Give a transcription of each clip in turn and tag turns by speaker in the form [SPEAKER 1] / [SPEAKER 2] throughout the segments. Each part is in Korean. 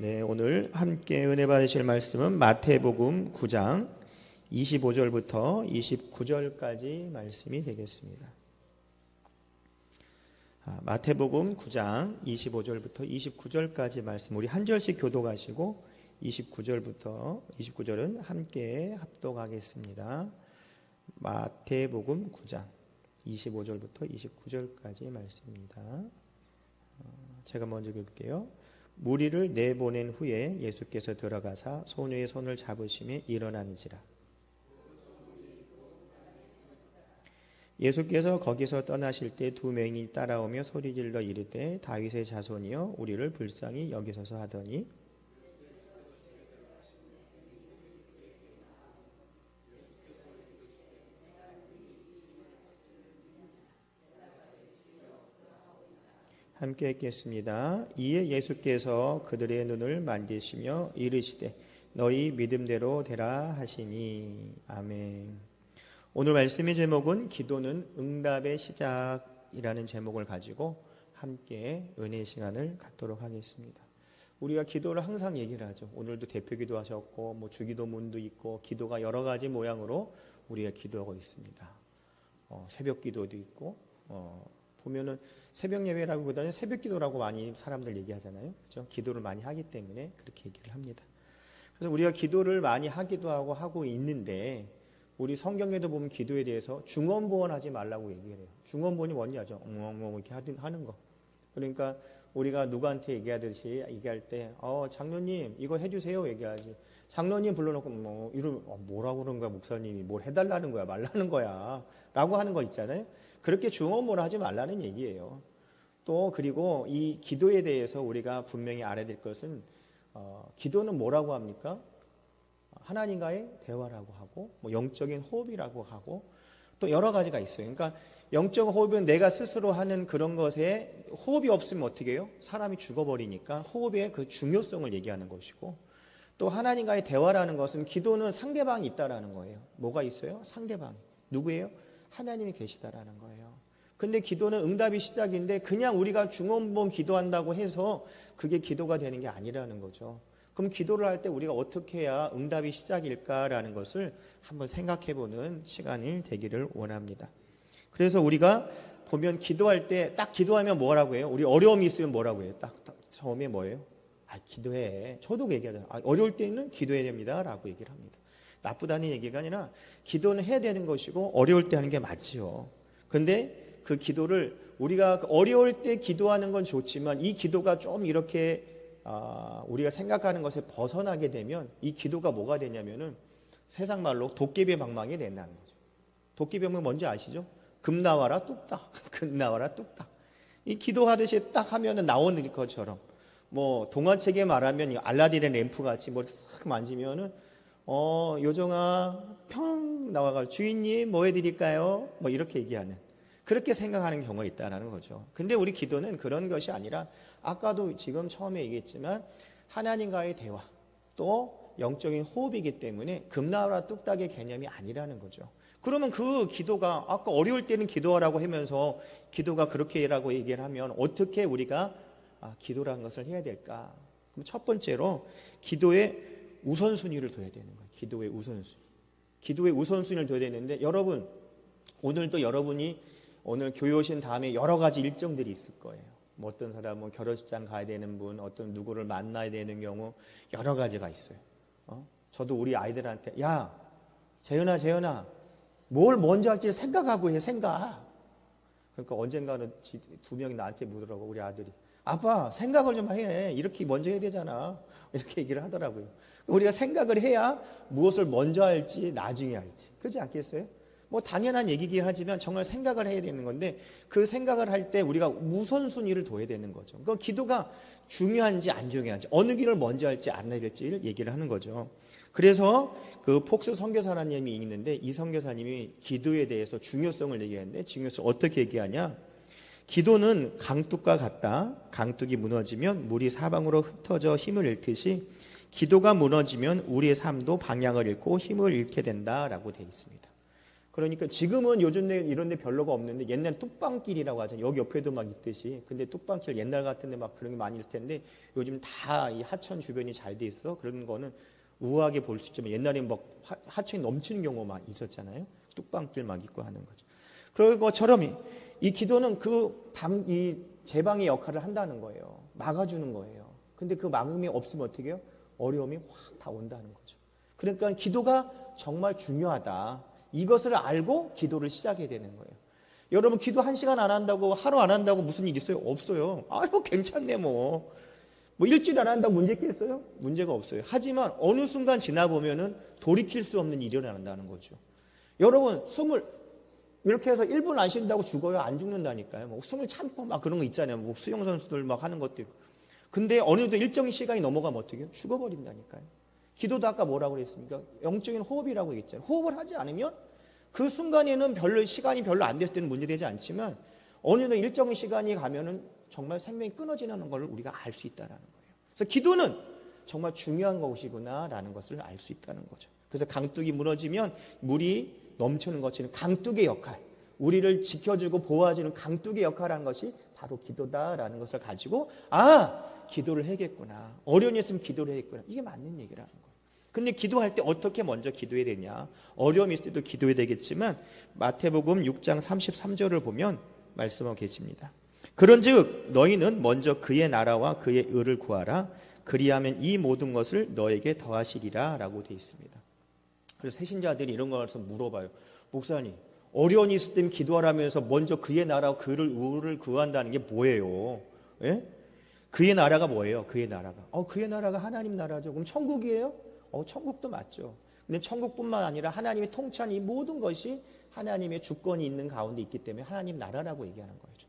[SPEAKER 1] 네, 오늘 함께 은혜 받으실 말씀은 마태복음 9장 25절부터 29절까지 말씀이 되겠습니다. 마태복음 9장 25절부터 29절까지 말씀, 우리 한 절씩 교독하시고 29절은 함께 합독하겠습니다. 마태복음 9장 25절부터 29절까지 말씀입니다. 제가 먼저 읽을게요. 무리를 내보낸 후에 예수께서 들어가사 소녀의 손을 잡으시며 일어나는지라. 예수께서 거기서 떠나실 때 두 명이 따라오며 소리질러 이르되 다윗의 자손이여 우리를 불쌍히 여기소서 하더니 함께 읽겠습니다. 이에 예수께서 그들의 눈을 만지시며 이르시되 너희 믿음대로 되라 하시니. 아멘. 오늘 말씀의 제목은 기도는 응답의 시작이라는 제목을 가지고 함께 은혜의 시간을 갖도록 하겠습니다. 우리가 기도를 항상 얘기를 하죠. 오늘도 대표 기도하셨고 주기도문도 있고 기도가 여러 가지 모양으로 우리가 기도하고 있습니다. 새벽 기도도 있고 보면은 새벽 예배라기보다는 새벽 기도라고 많이 사람들 얘기하잖아요. 그렇죠? 기도를 많이 하기 때문에 그렇게 얘기를 합니다. 그래서 우리가 기도를 많이 하기도 하고 있는데 우리 성경에도 보면 기도에 대해서 중언부언하지 말라고 얘기를 해요. 중언부언이 뭔지 아죠? 이렇게 하는 거. 그러니까 우리가 누구한테 얘기하듯이 얘기할 때 장로님 이거 해주세요 얘기하지. 장로님 불러놓고 뭐라고 그러는 거야 목사님이 뭘 해달라는 거야 말라는 거야 라고 하는 거 있잖아요. 그렇게 중언부언하지 말라는 얘기예요. 또 그리고 이 기도에 대해서 우리가 분명히 알아야 될 것은 기도는 뭐라고 합니까? 하나님과의 대화라고 하고 영적인 호흡이라고 하고 또 여러 가지가 있어요. 그러니까 영적 호흡은 내가 스스로 하는 그런 것에 호흡이 없으면 어떻게 해요? 사람이 죽어버리니까 호흡의 그 중요성을 얘기하는 것이고 또 하나님과의 대화라는 것은 기도는 상대방이 있다라는 거예요. 뭐가 있어요? 상대방. 누구예요? 하나님이 계시다라는 거예요. 근데 기도는 응답이 시작인데 그냥 우리가 중언부언 기도한다고 해서 그게 기도가 되는 게 아니라는 거죠. 그럼 기도를 할 때 우리가 어떻게 해야 응답이 시작일까라는 것을 한번 생각해보는 시간이 되기를 원합니다. 그래서 우리가 보면 기도할 때 딱 기도하면 뭐라고 해요? 우리 어려움이 있으면 뭐라고 해요? 딱 처음에 뭐예요? 기도해. 저도 얘기하잖아요. 어려울 때는 기도해야 됩니다 라고 얘기를 합니다. 나쁘다는 얘기가 아니라 기도는 해야 되는 것이고 어려울 때 하는 게 맞지요. 그런데 그 기도를 우리가 어려울 때 기도하는 건 좋지만 이 기도가 좀 이렇게 우리가 생각하는 것에 벗어나게 되면 이 기도가 뭐가 되냐면은 세상 말로 도깨비 방망이 된다는 거죠. 도깨비 방망이 뭔지 아시죠? 금 나와라 뚝딱, 금 나와라 뚝딱. 이 기도하듯이 딱 하면은 나오는 것처럼 동화책에 말하면 알라딘의 램프 같이 싹 만지면은 요정아 평 나와가지고 주인님 뭐 해드릴까요? 이렇게 얘기하는 그렇게 생각하는 경우가 있다는 거죠. 근데 우리 기도는 그런 것이 아니라 아까도 지금 처음에 얘기했지만 하나님과의 대화 또 영적인 호흡이기 때문에 금나와라 뚝딱의 개념이 아니라는 거죠. 그러면 그 기도가 아까 어려울 때는 기도하라고 하면서 기도가 그렇게 라고 얘기를 하면 어떻게 우리가 기도라는 것을 해야 될까? 그럼 첫 번째로 기도의 우선순위를 둬야 되는 거예요. 기도의 우선순위. 기도의 우선순위를 둬야 되는데 여러분 오늘도 여러분이 오늘 교회 오신 다음에 여러 가지 일정들이 있을 거예요. 어떤 사람은 결혼식장 가야 되는 분, 어떤 누구를 만나야 되는 경우 여러 가지가 있어요. 저도 우리 아이들한테 야 재현아 뭘 먼저 할지 생각하고 해 생각. 그러니까 언젠가는 두 명이 나한테 묻더라고 우리 아들이 아빠 생각을 좀 해. 이렇게 먼저 해야 되잖아. 이렇게 얘기를 하더라고요. 우리가 생각을 해야 무엇을 먼저 할지 나중에 할지 그렇지 않겠어요? 당연한 얘기긴 하지만 정말 생각을 해야 되는 건데 그 생각을 할 때 우리가 우선순위를 둬야 되는 거죠. 그러니까 기도가 중요한지 안 중요한지 어느 길을 먼저 할지 안 해야 될지를 얘기를 하는 거죠. 그래서 그 폭스 선교사님이 있는데 이 선교사님이 기도에 대해서 중요성을 얘기하는데 중요성 어떻게 얘기하냐? 기도는 강둑과 같다. 강둑이 무너지면 물이 사방으로 흩어져 힘을 잃듯이 기도가 무너지면 우리의 삶도 방향을 잃고 힘을 잃게 된다라고 되어 있습니다. 그러니까 지금은 요즘 이런 데 별로가 없는데 옛날 뚝방길이라고 하잖아요. 여기 옆에도 막 있듯이. 근데 뚝방길 옛날 같은데 막 그런 게 많이 있을 텐데 요즘 다 이 하천 주변이 잘 돼 있어. 그런 거는 우아하게 볼 수 있지만 옛날에 막 하천이 넘치는 경우가 많이 있었잖아요. 뚝방길 막 있고 하는 거죠. 그런 것처럼 이 기도는 이 제방의 역할을 한다는 거예요. 막아주는 거예요. 근데 그 막음이 없으면 어떻게 해요? 어려움이 확 다 온다는 거죠. 그러니까 기도가 정말 중요하다. 이것을 알고 기도를 시작해야 되는 거예요. 여러분 기도 1시간 안 한다고 하루 안 한다고 무슨 일 있어요? 없어요. 아유 괜찮네 뭐 일주일 안 한다고 문제 있겠어요? 문제가 없어요. 하지만 어느 순간 지나보면은 돌이킬 수 없는 일이 일어난다는 거죠. 여러분 숨을 이렇게 해서 1분 안 쉰다고 죽어요? 안 죽는다니까요. 뭐 숨을 참고 막 그런 거 있잖아요. 뭐 수영 선수들 막 하는 것들. 근데 어느 정도 일정 시간이 넘어가면 어떻게 해요? 죽어버린다니까요. 기도도 아까 뭐라고 그랬습니까? 영적인 호흡이라고 했잖아요. 호흡을 하지 않으면 그 순간에는 시간이 별로 안 됐을 때는 문제되지 않지만 어느 정도 일정 시간이 가면은 정말 생명이 끊어지는 걸 우리가 알 수 있다는 거예요. 그래서 기도는 정말 중요한 것이구나라는 것을 알 수 있다는 거죠. 그래서 강둑이 무너지면 물이 넘치는 것처럼 강둑의 역할, 우리를 지켜주고 보호해주는 강둑의 역할을 한 것이 바로 기도다라는 것을 가지고 기도를 해야겠구나. 어려움이 있으면 기도를 해야겠구나. 이게 맞는 얘기라는 거예요. 근데 기도할 때 어떻게 먼저 기도해야 되냐? 어려움이 있을 때도 기도해야 되겠지만 마태복음 6장 33절을 보면 말씀하고 계십니다. 그런즉 너희는 먼저 그의 나라와 그의 의를 구하라. 그리하면 이 모든 것을 너에게 더하시리라 라고 되어 있습니다. 그래서 새신자들이 이런 거에서 물어봐요. 목사님 어려움이 있을 때 기도하라면서 먼저 그의 나라와 그의 의를 구한다는 게 뭐예요? 예? 그의 나라가 뭐예요? 그의 나라가 그의 나라가 하나님 나라죠. 그럼 천국이에요? 천국도 맞죠. 근데 천국뿐만 아니라 하나님의 통치하는 이 모든 것이 하나님의 주권이 있는 가운데 있기 때문에 하나님 나라라고 얘기하는 거죠.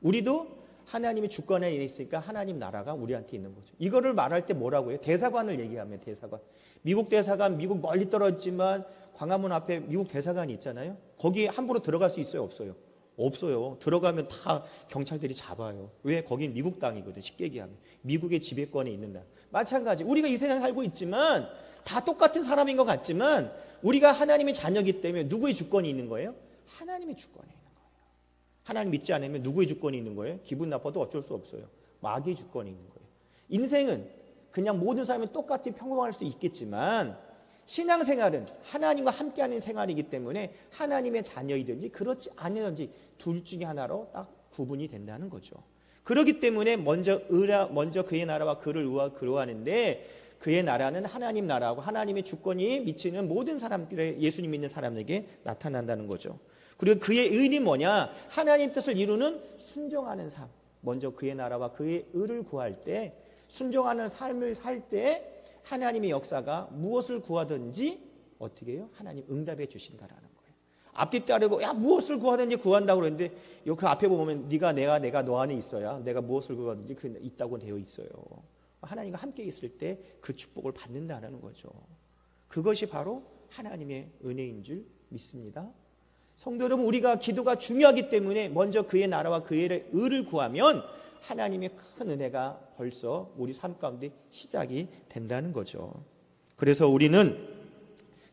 [SPEAKER 1] 우리도 하나님의 주권에 있으니까 하나님 나라가 우리한테 있는 거죠. 이거를 말할 때 뭐라고 해요? 대사관을 얘기하면 대사관. 미국 대사관, 미국 멀리 떨어졌지만 광화문 앞에 미국 대사관이 있잖아요. 거기 함부로 들어갈 수 있어요? 없어요? 없어요. 들어가면 다 경찰들이 잡아요. 왜? 거긴 미국 땅이거든. 쉽게 얘기하면. 미국의 지배권에 있는 당. 마찬가지. 우리가 이 세상에 살고 있지만 다 똑같은 사람인 것 같지만 우리가 하나님의 자녀이기 때문에 누구의 주권이 있는 거예요? 하나님의 주권이 있는 거예요. 하나님 믿지 않으면 누구의 주권이 있는 거예요? 기분 나빠도 어쩔 수 없어요. 마귀의 주권이 있는 거예요. 인생은 그냥 모든 사람이 똑같이 평범할 수 있겠지만 신앙생활은 하나님과 함께하는 생활이기 때문에 하나님의 자녀이든지 그렇지 않으든지 둘 중에 하나로 딱 구분이 된다는 거죠. 그렇기 때문에 먼저 그의 나라와 그를 그로하는데 그의 나라는 하나님 나라하고 하나님의 주권이 미치는 모든 사람들의 예수님 믿는 사람에게 나타난다는 거죠. 그리고 그의 의는 뭐냐? 하나님 뜻을 이루는 순종하는 삶. 먼저 그의 나라와 그의 의를 구할 때 순종하는 삶을 살 때 하나님의 역사가 무엇을 구하든지 어떻게 해요? 하나님 응답해 주신다라는 거예요. 앞뒤 따르고 무엇을 구하든지 구한다고 그러는데 그 앞에 보면 내가 너 안에 있어야 내가 무엇을 구하든지 그 있다고 되어 있어요. 하나님과 함께 있을 때 그 축복을 받는다는 거죠. 그것이 바로 하나님의 은혜인 줄 믿습니다. 성도 여러분, 우리가 기도가 중요하기 때문에 먼저 그의 나라와 그의 의를 구하면 하나님의 큰 은혜가 벌써 우리 삶 가운데 시작이 된다는 거죠. 그래서 우리는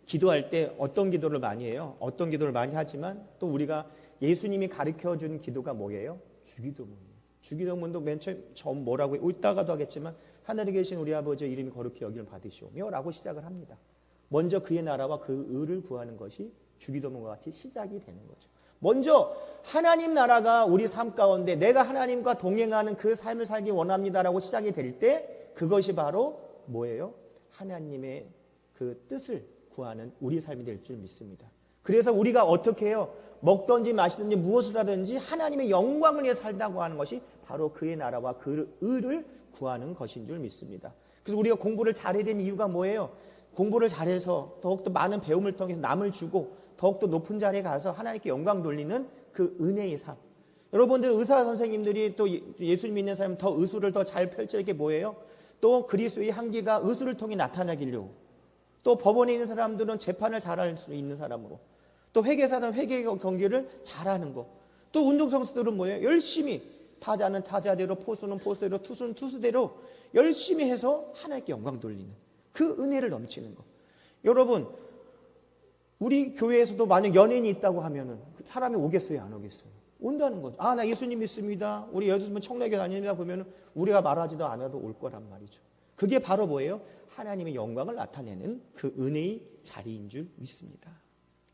[SPEAKER 1] 기도할 때 어떤 기도를 많이 해요? 어떤 기도를 많이 하지만 또 우리가 예수님이 가르쳐준 기도가 뭐예요? 주기도문이에요. 주기도문도 맨 처음 뭐라고 해요? 이따가도 하겠지만 하늘에 계신 우리 아버지의 이름이 거룩히 여김을 받으시오며 라고 시작을 합니다. 먼저 그의 나라와 그 의를 구하는 것이 주기도문과 같이 시작이 되는 거죠. 먼저 하나님 나라가 우리 삶 가운데 내가 하나님과 동행하는 그 삶을 살기 원합니다라고 시작이 될 때 그것이 바로 뭐예요? 하나님의 그 뜻을 구하는 우리 삶이 될 줄 믿습니다. 그래서 우리가 어떻게 해요? 먹든지 마시든지 무엇을 하든지 하나님의 영광을 위해 살다고 하는 것이 바로 그의 나라와 그 의를 구하는 것인 줄 믿습니다. 그래서 우리가 공부를 잘해야 되는 이유가 뭐예요? 공부를 잘해서 더욱더 많은 배움을 통해서 남을 주고 더욱더 높은 자리에 가서 하나님께 영광 돌리는 그 은혜의 삶. 여러분들 의사 선생님들이 또 예수님 믿는 사람은 더 의술을 더 잘 펼칠 게 뭐예요? 또 그리스도의 향기가 의술을 통해 나타나기로, 또 법원에 있는 사람들은 재판을 잘할 수 있는 사람으로, 또 회계사는 회계 경기를 잘하는 거, 또 운동선수들은 뭐예요? 열심히 타자는 타자대로, 포수는 포수대로, 투수는 투수대로 열심히 해서 하나님께 영광 돌리는 그 은혜를 넘치는 거. 여러분, 우리 교회에서도 만약 연예인이 있다고 하면은 사람이 오겠어요, 안 오겠어요? 온다는 거죠. 아, 나 예수님 믿습니다. 우리 예수님은 청래교 다닙니다. 보면은 우리가 말하지도 않아도 올 거란 말이죠. 그게 바로 뭐예요? 하나님의 영광을 나타내는 그 은혜의 자리인 줄 믿습니다.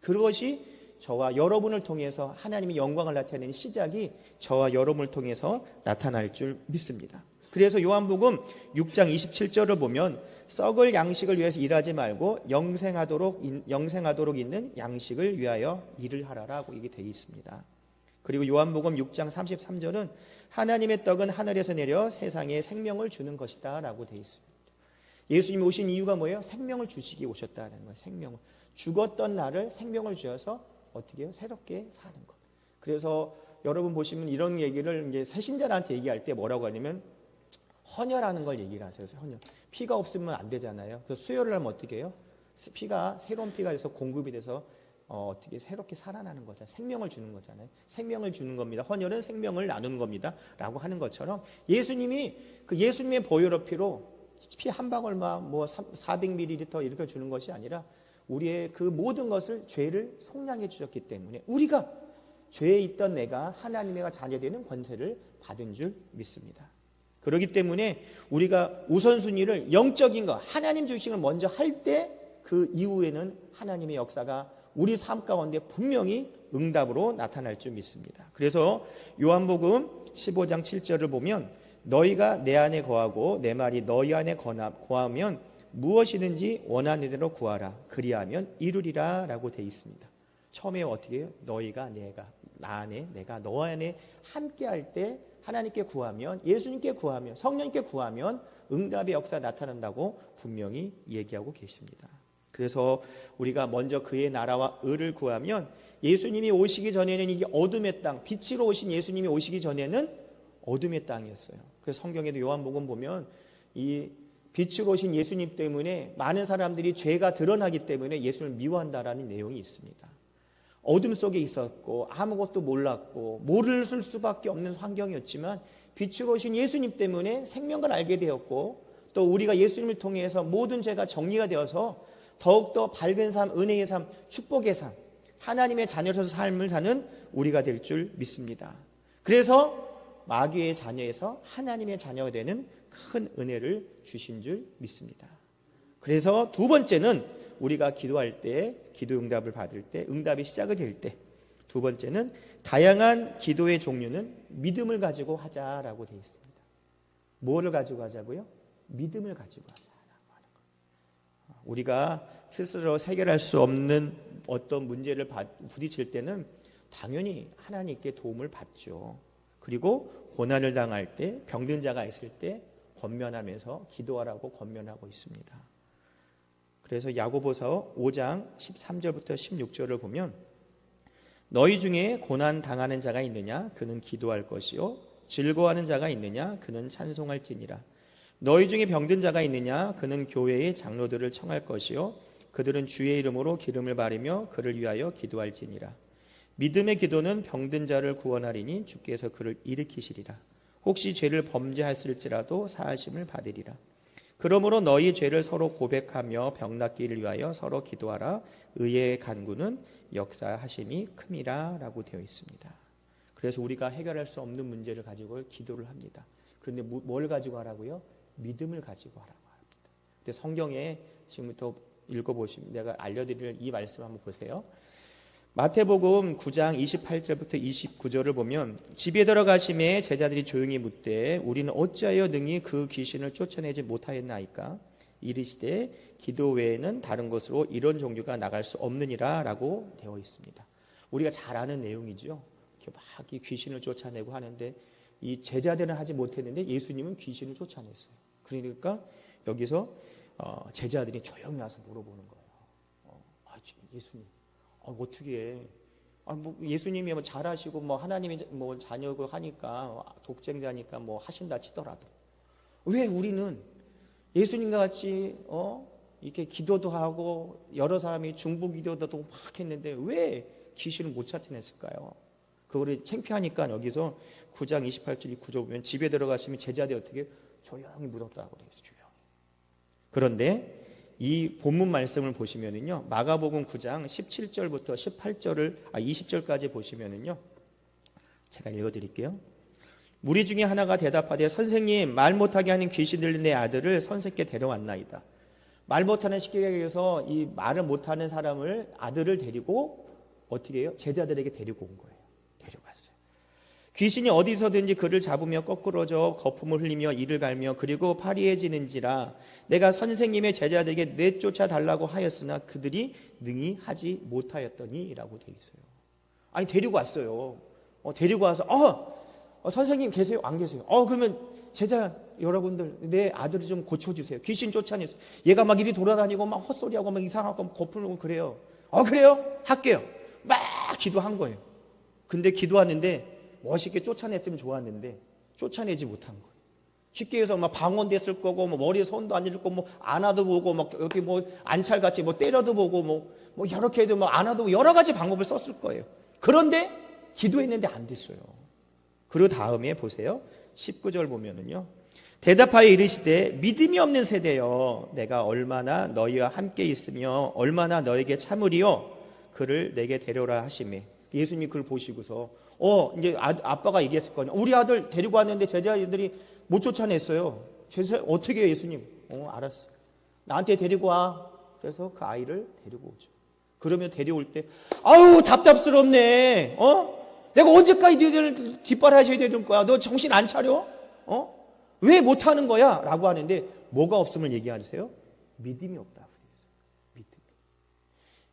[SPEAKER 1] 그것이 저와 여러분을 통해서 하나님의 영광을 나타내는 시작이 저와 여러분을 통해서 나타날 줄 믿습니다. 그래서 요한복음 6장 27절을 보면 썩을 양식을 위해서 일하지 말고 영생하도록 있는 양식을 위하여 일을 하라라고 이게 되어 있습니다. 그리고 요한복음 6장 33절은 하나님의 떡은 하늘에서 내려 세상에 생명을 주는 것이다 라고 되어 있습니다. 예수님이 오신 이유가 뭐예요? 생명을 주시기 오셨다는 거예요. 생명을. 죽었던 나를 생명을 주셔서 어떻게 해요? 새롭게 사는 것. 그래서 여러분 보시면 이런 얘기를 이제 새신자한테 얘기할 때 뭐라고 하냐면 헌혈하는 걸 얘기를 하세요. 헌혈. 피가 없으면 안 되잖아요. 그래서 수혈을 하면 어떻게 해요? 피가 새로운 피가 돼서 공급이 돼서 어떻게 새롭게 살아나는 거잖아요. 생명을 주는 거잖아요. 생명을 주는 겁니다. 헌혈은 생명을 나누는 겁니다. 라고 하는 것처럼 예수님이 그 예수님의 보혈의 피로 피 한 방울만 뭐 400ml 이렇게 주는 것이 아니라 우리의 그 모든 것을 죄를 속량해 주셨기 때문에 우리가 죄에 있던 내가 하나님의 자녀되는 권세를 받은 줄 믿습니다. 그렇기 때문에 우리가 우선순위를 영적인 것, 하나님 주신 걸 먼저 할 때 그 이후에는 하나님의 역사가 우리 삶 가운데 분명히 응답으로 나타날 줄 믿습니다. 그래서 요한복음 15장 7절을 보면 너희가 내 안에 거하고 내 말이 너희 안에 거하면 무엇이든지 원하는 대로 구하라. 그리하면 이루리라 라고 되어 있습니다. 처음에 어떻게 해요? 너희가 나 안에 내가 너 안에 함께 할 때 하나님께 구하면 예수님께 구하면 성령님께 구하면 응답의 역사 나타난다고 분명히 얘기하고 계십니다. 그래서 우리가 먼저 그의 나라와 의를 구하면 예수님이 오시기 전에는 이게 어둠의 땅, 빛으로 오신 예수님이 오시기 전에는 어둠의 땅이었어요. 그래서 성경에도 요한복음 보면 이 빛으로 오신 예수님 때문에 많은 사람들이 죄가 드러나기 때문에 예수님을 미워한다라는 내용이 있습니다. 어둠 속에 있었고 아무것도 몰랐고 모를 수밖에 없는 환경이었지만 빛으로 오신 예수님 때문에 생명을 알게 되었고 또 우리가 예수님을 통해서 모든 죄가 정리가 되어서 더욱더 밝은 삶, 은혜의 삶, 축복의 삶, 하나님의 자녀로서 삶을 사는 우리가 될 줄 믿습니다. 그래서 마귀의 자녀에서 하나님의 자녀가 되는 큰 은혜를 주신 줄 믿습니다. 그래서 두 번째는 우리가 기도할 때, 기도 응답을 받을 때, 응답이 시작이 될 때, 두 번째는 다양한 기도의 종류는 믿음을 가지고 하자라고 되어 있습니다. 뭐를 가지고 하자고요? 믿음을 가지고 하자라고 하는 거예요. 우리가 스스로 해결할 수 없는 어떤 문제를 부딪힐 때는 당연히 하나님께 도움을 받죠. 그리고 고난을 당할 때, 병든 자가 있을 때 권면하면서 기도하라고 권면하고 있습니다. 그래서 야고보서 5장 13절부터 16절을 보면 너희 중에 고난 당하는 자가 있느냐 그는 기도할 것이요 즐거워하는 자가 있느냐 그는 찬송할지니라. 너희 중에 병든 자가 있느냐 그는 교회의 장로들을 청할 것이요 그들은 주의 이름으로 기름을 바르며 그를 위하여 기도할지니라. 믿음의 기도는 병든 자를 구원하리니 주께서 그를 일으키시리라. 혹시 죄를 범죄하였을지라도 사하심을 받으리라. 그러므로 너희 죄를 서로 고백하며 병 낫기를 위하여 서로 기도하라. 의의 간구는 역사하심이 큼이라 라고 되어 있습니다. 그래서 우리가 해결할 수 없는 문제를 가지고 기도를 합니다. 그런데 뭘 가지고 하라고요? 믿음을 가지고 하라고 합니다. 근데 성경에 지금부터 읽어보시면 내가 알려드릴 이 말씀 한번 보세요. 마태복음 9장 28절부터 29절을 보면 집에 들어가심에 제자들이 조용히 묻되 우리는 어찌하여 능히 그 귀신을 쫓아내지 못하였나이까 이르시되 기도 외에는 다른 곳으로 이런 종류가 나갈 수 없느니라 라고 되어 있습니다. 우리가 잘 아는 내용이죠. 이렇게 막 이 귀신을 쫓아내고 하는데 이 제자들은 하지 못했는데 예수님은 귀신을 쫓아냈어요. 그러니까 여기서 제자들이 조용히 와서 물어보는 거예요. 예수님 어떻게 뭐 예수님이 뭐 잘하시고 뭐 하나님이 뭐 자녀고 하니까 독생자니까 뭐 하신다 치더라도 왜 우리는 예수님과 같이 이렇게 기도도 하고 여러 사람이 중보 기도도 막 했는데 왜 귀신을 못 쫓아냈을까요? 그거를 창피하니까 여기서 9장 28절 29절 보면 집에 들어가시면 제자들이 어떻게 조용히 묻었다고 그래요. 조용히. 그런데 이 본문 말씀을 보시면은요, 마가복음 9장 17절부터 20절까지 보시면은요, 제가 읽어드릴게요. 무리 중에 하나가 대답하되 선생님, 말 못하게 하는 귀신 들린 내 아들을 선생께 데려왔나이다. 말 못하는 식객에게서 이 말을 못하는 사람을 아들을 데리고 어떻게 해요? 제자들에게 데리고 온 거예요. 데려갔어요. 귀신이 어디서든지 그를 잡으며 거꾸러져 거품을 흘리며 이를 갈며 그리고 파리해지는지라 내가 선생님의 제자들에게 내쫓아 달라고 하였으나 그들이 능히 하지 못하였더니 라고 돼 있어요. 아니 데리고 왔어요. 데리고 와서 선생님 계세요? 안 계세요? 그러면 제자 여러분들 내 아들을 좀 고쳐주세요. 귀신 쫓아내서 얘가 막 이리 돌아다니고 막 헛소리하고 막 이상하고 거품을 하고 그래요. 그래요? 할게요. 막 기도한 거예요. 근데 기도하는데 멋있게 쫓아냈으면 좋았는데 쫓아내지 못한 거예요. 쉽게 해서 막 방언됐을 거고 뭐 머리에 손도 안 잃고 뭐 안아도 보고 막 이렇게 뭐 안찰같이 뭐 때려도 보고 뭐 이렇게 해도 뭐 안아도 보고 여러 가지 방법을 썼을 거예요. 그런데 기도했는데 안 됐어요. 그리고 다음에 보세요. 19절 보면은요. 대답하여 이르시되 믿음이 없는 세대여 내가 얼마나 너희와 함께 있으며 얼마나 너에게 참으리요 그를 내게 데려라 하시매. 예수님이 그걸 보시고서 이제 아빠가 얘기했을 거냐. 우리 아들 데리고 왔는데 제자들이 못 쫓아냈어요. 제자 어떻게 해요, 예수님? 알았어. 나한테 데리고 와. 그래서 그 아이를 데리고 오죠. 그러면 데려올 때 아유 답답스럽네. 내가 언제까지 너희들 뒷바라져야 되는 거야? 너 정신 안 차려? 왜 못하는 거야? 라고 하는데 뭐가 없음을 얘기하세요? 믿음이 없다.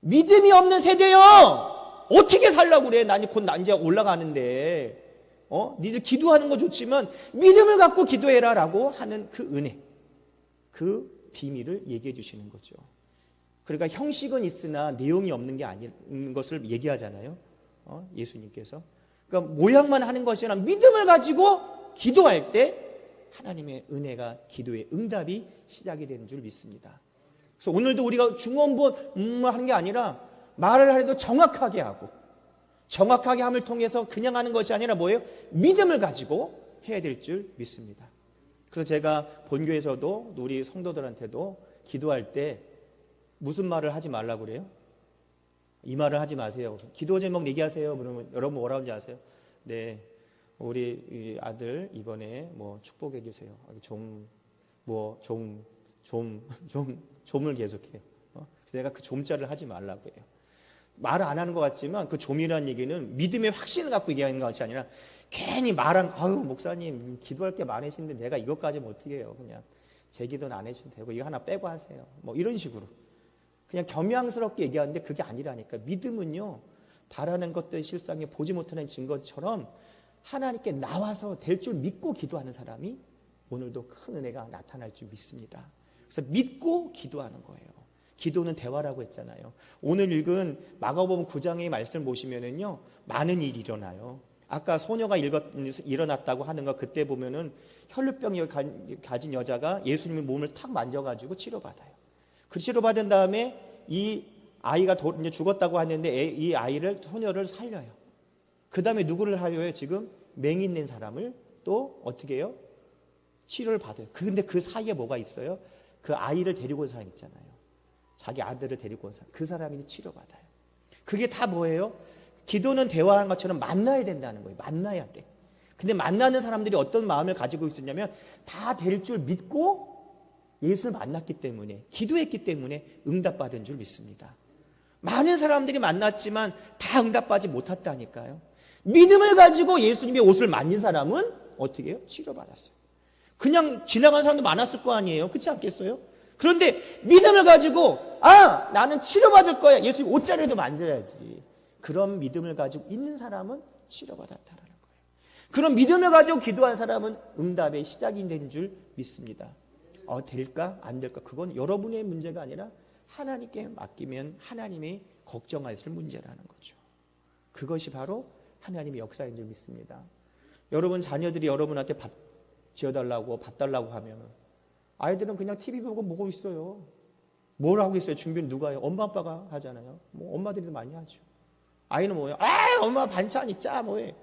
[SPEAKER 1] 믿음이 없는 세대요. 어떻게 살라고 그래? 난 이제 올라가는데 니들 기도하는 거 좋지만 믿음을 갖고 기도해라 라고 하는 그 은혜, 그 비밀을 얘기해 주시는 거죠. 그러니까 형식은 있으나 내용이 없는 게 아닌 것을 얘기하잖아요. 예수님께서. 그러니까 모양만 하는 것이 아니라 믿음을 가지고 기도할 때 하나님의 은혜가 기도의 응답이 시작이 되는 줄 믿습니다. 그래서 오늘도 우리가 중언부언 하는 게 아니라 말을 해도 정확하게 하고 정확하게 함을 통해서 그냥 하는 것이 아니라 뭐예요? 믿음을 가지고 해야 될 줄 믿습니다. 그래서 제가 본교에서도 우리 성도들한테도 기도할 때 무슨 말을 하지 말라고 그래요? 이 말을 하지 마세요. 기도 제목 얘기하세요. 그러면 여러분 뭐라고 하는지 아세요? 네, 우리 아들 이번에 뭐 축복해 주세요. 좀을 계속해요. 그래서 내가 그 좀자를 하지 말라고 해요. 말을 안 하는 것 같지만 그 좀이라는 얘기는 믿음의 확신을 갖고 얘기하는 것이 아니라 괜히 목사님 기도할 게 많으신데 내가 이것까지는 어떻게 해요? 그냥 제 기도는 안 해주셔도 되고 이거 하나 빼고 하세요. 뭐 이런 식으로 그냥 겸양스럽게 얘기하는데 그게 아니라니까. 믿음은요, 바라는 것들 실상에 보지 못하는 증거처럼 하나님께 나와서 될 줄 믿고 기도하는 사람이 오늘도 큰 은혜가 나타날 줄 믿습니다. 그래서 믿고 기도하는 거예요. 기도는 대화라고 했잖아요. 오늘 읽은 마가복음 9장의 말씀을 보시면은요, 많은 일이 일어나요. 아까 소녀가 일어났다고 하는 거 그때 보면은 혈루병이 가진 여자가 예수님의 몸을 탁 만져가지고 치료받아요. 그 치료받은 다음에 이 아이가 이제 죽었다고 하는데 이 아이를 소녀를 살려요. 그 다음에 누구를 하려요? 지금 맹 있는 사람을 또 어떻게 해요? 치료를 받아요. 근데 그 사이에 뭐가 있어요? 그 아이를 데리고 온 사람 있잖아요. 자기 아들을 데리고 온 사람. 그 사람이 치료받아요. 그게 다 뭐예요? 기도는 대화하는 것처럼 만나야 된다는 거예요. 만나야 돼. 근데 만나는 사람들이 어떤 마음을 가지고 있었냐면 다 될 줄 믿고 예수를 만났기 때문에, 기도했기 때문에 응답받은 줄 믿습니다. 많은 사람들이 만났지만 다 응답받지 못했다니까요. 믿음을 가지고 예수님의 옷을 만진 사람은 어떻게 해요? 치료받았어요. 그냥 지나간 사람도 많았을 거 아니에요. 그렇지 않겠어요? 그런데 믿음을 가지고 나는 치료받을 거야. 예수님 옷자리도 만져야지. 그런 믿음을 가지고 있는 사람은 치료받았다는 거예요. 그런 믿음을 가지고 기도한 사람은 응답의 시작이 된 줄 믿습니다. 될까? 안 될까? 그건 여러분의 문제가 아니라 하나님께 맡기면 하나님이 걱정하실 문제라는 거죠. 그것이 바로 하나님의 역사인 줄 믿습니다. 여러분 자녀들이 여러분한테 밥 지어달라고 밥 달라고 하면 아이들은 그냥 TV 보고 있어요. 뭘 하고 있어요? 준비는 누가 해요? 엄마 아빠가 하잖아요. 뭐 엄마들이 많이 하죠. 아이는 뭐예요? 엄마 반찬 짜 뭐해?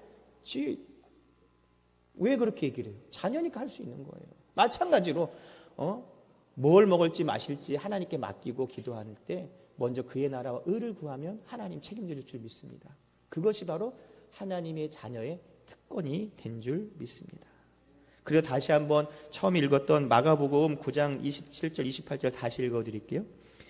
[SPEAKER 1] 왜 그렇게 얘기를 해요? 자녀니까 할 수 있는 거예요. 마찬가지로 뭘 먹을지 마실지 하나님께 맡기고 기도할 때 먼저 그의 나라와 의를 구하면 하나님 책임져 줄 믿습니다. 그것이 바로 하나님의 자녀의 특권이 된 줄 믿습니다. 그리고 다시 한번 처음 읽었던 마가복음 9장 27절 28절 다시 읽어드릴게요.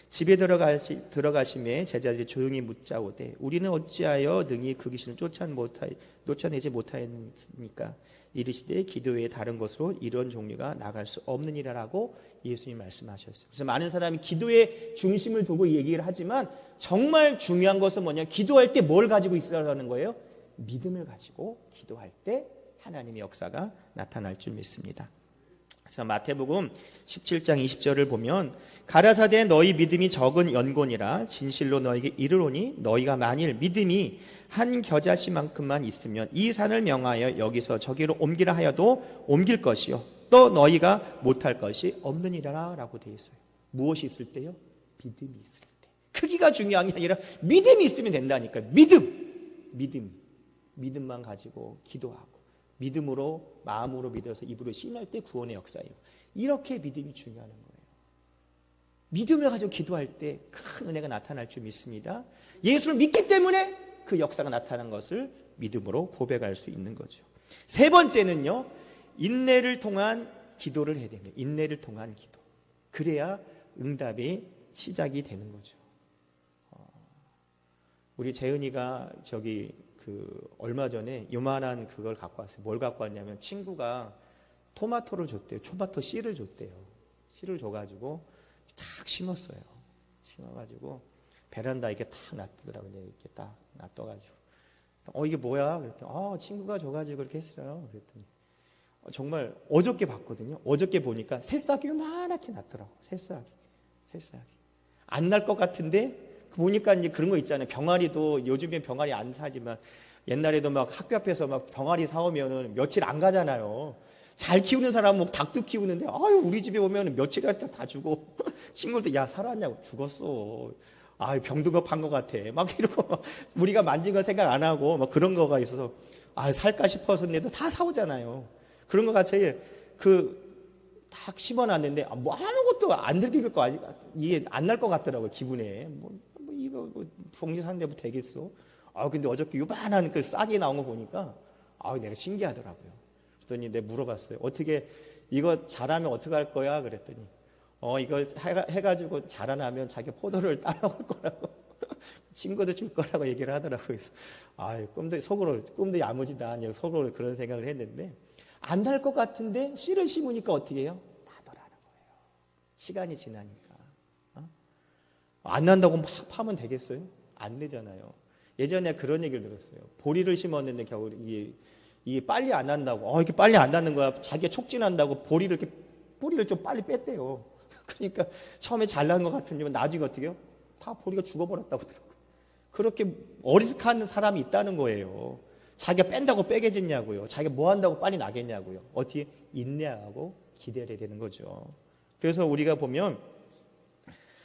[SPEAKER 1] 집에 들어가심에 제자들이 조용히 묻자오되 우리는 어찌하여 능히 그 귀신을 쫓아내지 못하였습니까? 이르시되 기도 외에 다른 것으로 이런 종류가 나갈 수 없느니라라고 예수님이 말씀하셨어요. 그래서 많은 사람이 기도에 중심을 두고 얘기를 하지만 정말 중요한 것은 뭐냐? 기도할 때 뭘 가지고 있어야 하는 거예요? 믿음을 가지고 기도할 때 하나님의 역사가 나타날 줄 믿습니다. 그래서 마태복음 17장 20절을 보면 가라사대 너희 믿음이 적은 연곤이라 진실로 너희에게 이르노니 너희가 만일 믿음이 한 겨자씨만큼만 있으면 이 산을 명하여 여기서 저기로 옮기라 하여도 옮길 것이요 또 너희가 못할 것이 없느니라 라고 되어 있어요. 무엇이 있을 때요? 믿음이 있을 때. 크기가 중요한 게 아니라 믿음이 있으면 된다니까요. 믿음만 가지고 기도하고 믿음으로 마음으로 믿어서 입으로 시인할 때 구원의 역사예요. 이렇게 믿음이 중요한 거예요. 믿음을 가지고 기도할 때 큰 은혜가 나타날 줄 믿습니다. 예수를 믿기 때문에 그 역사가 나타난 것을 믿음으로 고백할 수 있는 거죠. 세 번째는요, 인내를 통한 기도를 해야 됩니다. 인내를 통한 기도. 그래야 응답이 시작이 되는 거죠. 우리 재은이가 얼마 전에 요만한 그걸 갖고 왔어요. 뭘 갖고 왔냐면 친구가 토마토를 줬대요. 토마토 씨를 줬대요. 씨를 줘가지고 탁 심었어요. 심어가지고 베란다에 이렇게 탁 놔두더라고요. 이렇게 딱 놔둬가지고 이게 뭐야? 그랬더니 친구가 줘가지고 그렇게 했어요. 그랬더니 정말 어저께 봤거든요. 어저께 보니까 새싹이 요만하게 났더라고. 새싹이 안 날 것 같은데 보니까 이제 그런 거 있잖아요. 병아리도 요즘엔 병아리 안 사지만 옛날에도 막 학교 앞에서 막 병아리 사오면은 며칠 안 가잖아요. 잘 키우는 사람은 뭐 닭도 키우는데 우리 집에 오면은 며칠 갈 때 다 주고 친구들 야 살았냐고 죽었어. 병든 거 판 것 같아. 막 이러고 우리가 만진 거 생각 안 하고 막 그런 거가 있어서 살까 싶어서인데도 다 사오잖아요. 그런 거 같이 딱 심어놨는데 아무것도 안 들킬 거 아니 이게 안 날 것 같더라고요. 기분에 이거 봉지 사는데 뭐 되겠어? 근데 어저께 요만한 그 싹이 나온 거 보니까 내가 신기하더라고요. 그랬더니 내가 물어봤어요. 어떻게 이거 자라면 어떻게 할 거야? 그랬더니 이거 해가지고 자라나면 자기 포도를 따먹을 거라고 친구도 줄 거라고 얘기를 하더라고요. 그래서 꿈도 야무지다. 속으로 그런 생각을 했는데 안 날 것 같은데 씨를 심으니까 어떻게 해요? 나더라는 거예요. 시간이 지나니까. 안 난다고 막 파면 되겠어요? 안 되잖아요. 예전에 그런 얘기를 들었어요. 보리를 심었는데 겨울에 이게 빨리 안 난다고. 이렇게 빨리 안 나는 거야. 자기가 촉진한다고 뿌리를 좀 빨리 뺐대요. 그러니까 처음에 잘 난 것 같은데 나중에 어떻게 해요? 다 보리가 죽어버렸다고 하더라고요. 그렇게 어리숙한 사람이 있다는 거예요. 자기가 뺀다고 빼겠냐고요. 자기가 뭐 한다고 빨리 나겠냐고요. 어떻게 인내하고 기다려야 되는 거죠. 그래서 우리가 보면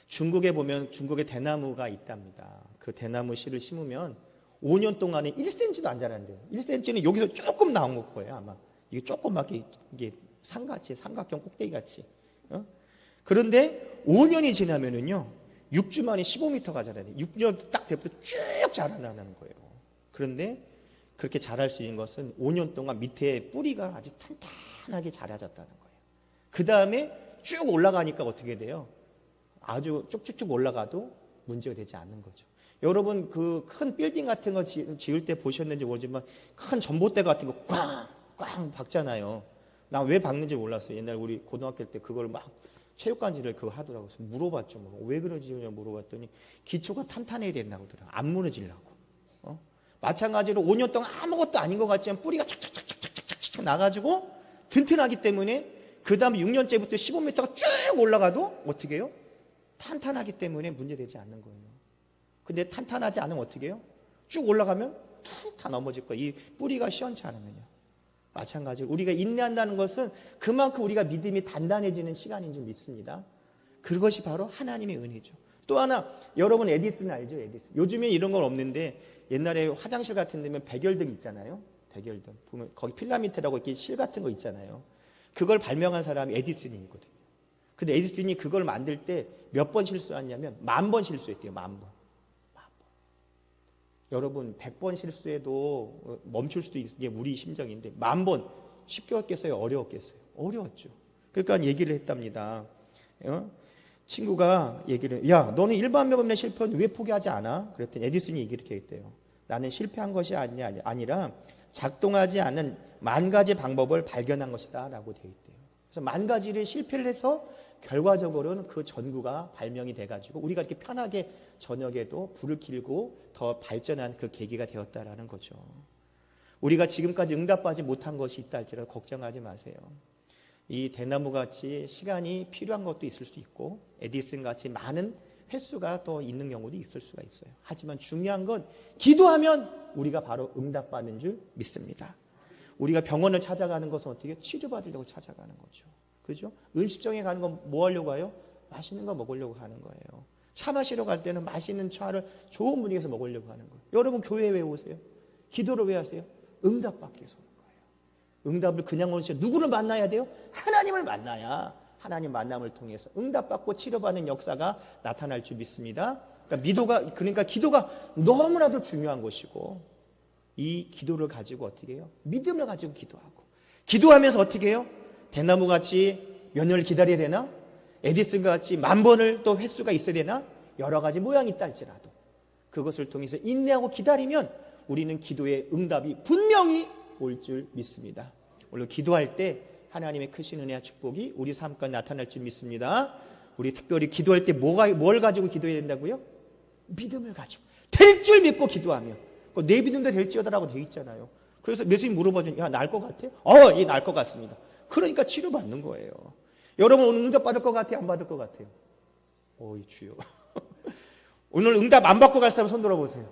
[SPEAKER 1] 중국에 대나무가 있답니다. 그 대나무 씨를 심으면 5년 동안에 1cm도 안 자란대요. 1cm는 여기서 조금 나온 거예요. 아마 이게 조그맣게 이게 산같이 삼각형 꼭대기같이. 그런데 5년이 지나면은요 6주 만에 15m가 자라요. 6년 딱 돼부터 쭉 자라나는 거예요. 그런데 그렇게 자랄 수 있는 것은 5년 동안 밑에 뿌리가 아주 탄탄하게 자라졌다는 거예요. 그 다음에 쭉 올라가니까 어떻게 돼요? 아주 쭉쭉쭉 올라가도 문제가 되지 않는 거죠. 여러분 그 큰 빌딩 같은 거 지을 때 보셨는지 모르지만 큰 전봇대 같은 거 꽝꽝 박잖아요. 나 왜 박는지 몰랐어요. 옛날 우리 고등학교 때 그걸 막 체육관지를 그거 하더라고요. 그래서 물어봤죠. 왜 그러지? 물어봤더니 기초가 탄탄해야 된다고 하더라고요. 안 무너지려고. 마찬가지로 5년 동안 아무것도 아닌 것 같지만 뿌리가 착착착착착착 나가지고 튼튼하기 때문에 그 다음 6년째부터 15m가 쭉 올라가도 어떻게 해요? 탄탄하기 때문에 문제되지 않는 거예요. 근데 탄탄하지 않으면 어떻게 해요? 쭉 올라가면 툭 다 넘어질 거예요. 이 뿌리가 시원치 않으면요. 마찬가지로 우리가 인내한다는 것은 그만큼 우리가 믿음이 단단해지는 시간인 줄 믿습니다. 그것이 바로 하나님의 은혜죠. 또 하나 여러분 에디슨 알죠? 에디슨. 요즘에 이런 건 없는데 옛날에 화장실 같은 데면 백열등 있잖아요. 백열등 보면 거기 필라멘트라고 이렇게 실 같은 거 있잖아요. 그걸 발명한 사람이 에디슨이거든요. 근데 에디슨이 그걸 만들 때 몇 번 실수했냐면 10,000번 실수했대요. 10,000번. 여러분 100번 실수해도 멈출 수도 있는 게 우리 심정인데 10,000번 쉽게 했겠어요? 어려웠겠어요? 어려웠죠. 그러니까 얘기를 했답니다. 친구가 얘기를, 야, 너는 일반 면허 실패했는데 왜 포기하지 않아? 그랬더니 에디슨이 이렇게 했대요. 나는 실패한 것이 아니라 작동하지 않은 10,000가지 방법을 발견한 것이다 라고 되어 있대요. 그래서 10,000가지를 실패를 해서 결과적으로는 그 전구가 발명이 돼가지고 우리가 이렇게 편하게 저녁에도 불을 켜고 더 발전한 그 계기가 되었다라는 거죠. 우리가 지금까지 응답하지 못한 것이 있다 할지라도 걱정하지 마세요. 이 대나무같이 시간이 필요한 것도 있을 수 있고 에디슨같이 많은 횟수가 또 있는 경우도 있을 수가 있어요. 하지만 중요한 건 기도하면 우리가 바로 응답받는 줄 믿습니다. 우리가 병원을 찾아가는 것은 어떻게 치료받으려고 찾아가는 거죠. 그죠? 음식점에 가는 건 뭐 하려고 해요? 맛있는 거 먹으려고 하는 거예요. 차 마시러 갈 때는 맛있는 차를 좋은 분위기에서 먹으려고 하는 거예요. 여러분 교회에 왜 오세요? 기도를 왜 하세요? 응답받기 위해서 오는 거예요. 응답을 그냥 오는 시간 누구를 만나야 돼요? 하나님을 만나야 하나님 만남을 통해서 응답받고 치료받는 역사가 나타날 줄 믿습니다. 그러니까 기도가 너무나도 중요한 것이고 이 기도를 가지고 어떻게 해요? 믿음을 가지고 기도하고 기도하면서 어떻게 해요? 대나무같이 몇 년을 기다려야 되나? 에디슨같이 10,000번을 또 횟수가 있어야 되나? 여러 가지 모양이 있다 할지라도 그것을 통해서 인내하고 기다리면 우리는 기도의 응답이 분명히 올 줄 믿습니다. 오늘 기도할 때 하나님의 크신 은혜와 축복이 우리 삶까지 나타날 줄 믿습니다. 우리 특별히 기도할 때 뭘 가지고 기도해야 된다고요? 믿음을 가지고 될 줄 믿고 기도하며 내 믿음도 될지어다라고 되어 있잖아요. 그래서 예수님 물어보죠. 야, 날 것 같아요? 예, 날 것 같습니다. 그러니까 치료받는 거예요. 여러분 오늘 응답 받을 것 같아요? 안 받을 것 같아요? 주여. 오늘 응답 안 받고 갈 사람 손 들어보세요.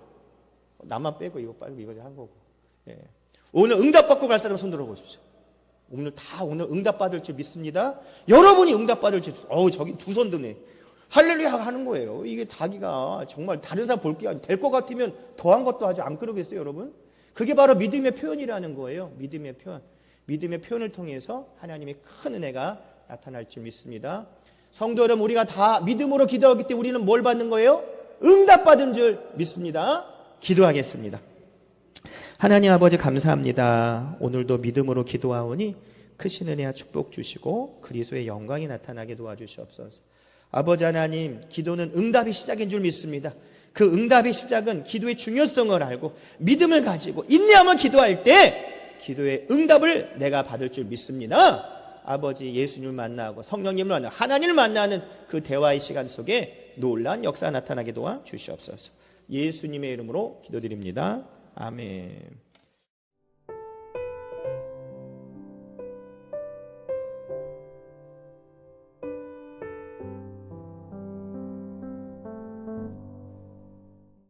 [SPEAKER 1] 나만 빼고 이거 한 거고. 예. 오늘 응답 받고 갈 사람 손 들어보십시오. 오늘 응답 받을 줄 믿습니다. 여러분이 응답 받을 줄, 저기 두 손 드네. 할렐루야 하는 거예요. 이게 자기가 정말 다른 사람 볼 게 될 것 같으면 더한 것도 하지 안 그러겠어요, 여러분? 그게 바로 믿음의 표현이라는 거예요. 믿음의 표현. 믿음의 표현을 통해서 하나님의 큰 은혜가 나타날 줄 믿습니다. 성도 여러분, 우리가 다 믿음으로 기도하기 때문에 우리는 뭘 받는 거예요? 응답받은 줄 믿습니다. 기도하겠습니다. 하나님 아버지 감사합니다. 오늘도 믿음으로 기도하오니 크신 은혜와 축복 주시고 그리스도의 영광이 나타나게 도와주시옵소서. 아버지 하나님, 기도는 응답의 시작인 줄 믿습니다. 그 응답의 시작은 기도의 중요성을 알고 믿음을 가지고 인내하며 기도할 때 기도의 응답을 내가 받을 줄 믿습니다. 아버지 예수님을 만나고 성령님을 만나고 하나님을 만나는 그 대화의 시간 속에 놀라운 역사가 나타나게 도와주시옵소서. 예수님의 이름으로 기도드립니다. 아멘.